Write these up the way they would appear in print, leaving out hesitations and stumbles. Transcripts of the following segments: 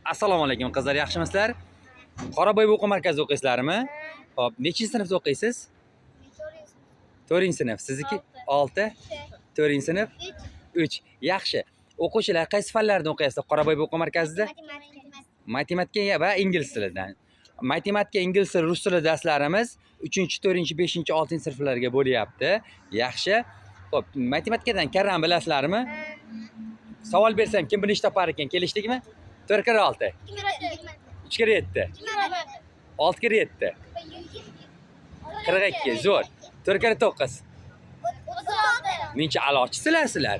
Assalomu alaykum qizlar, yaxshimisizlar? Qoraboy o'quv markazida o'qiysizlarmi? Xo'p, nechinchi sinfda o'qiysiz? 4-sinf. Sizniki 6, 4-sinf 3. Yaxshi. O'quvchilar qaysi fanlardan o'qiyapsizlar Qoraboy o'quv markazida? Matematika va ingliz tilidan. Matematika, ingliz tili, rus tili darslarimiz 3, 4, 5, 6 sinflarga bo'lyapti. Yaxshi. Xo'p, matematikadan karram bilasizlarmi? Savol bersam kim bilishni topar ekan? Kelishdikmi? 4 kira 6. 3 kira 7. 6 kira 7. 42. Zo'r. 4 kira 9. Mencha a'lochisizlar sizlar.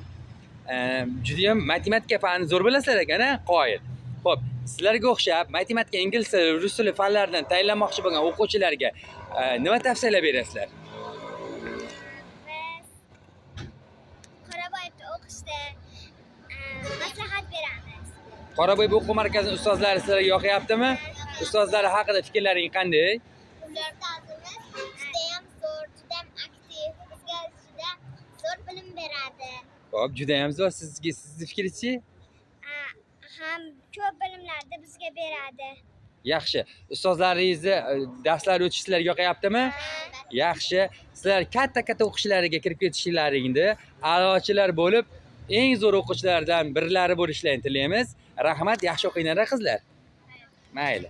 Juda ham matematika fanini zo'r bilasizlar ekan-a, qoyil. Xo'p, sizlarga o'xshab matematika, ingliz tili, rus tili fanlaridan tayyorlanmoqchi bo'lgan o'quvchilarga nima tavsiyalar berasizlar? Qoraboyda o'qishda maslahat beramiz. Qoraboy o'quv markazining ustozlari sizlarga yoqyaptimi? Ustozlari haqida fikrlaring qanday? Ustozimiz juda ham zo'r, juda ham aktiv, bizga juda zo'r bilim beradi. Xo'p, juda ham zo'r. Sizni fikringiz-chi? Ham ko'p bilimlarni bizga beradi. Yaxshi. Ustozlaringizni darslar o'tish sizlarga yoqyaptimi? Yaxshi. Sizlar katta o'qishlarga kirib ketishlaringni, a'lochilar bo'lib, eng zo'r o'quvchilardan birlari bo'lishlarini tilaymiz. Rahmat, yaxshi o'qinglar qizlar. Mayli.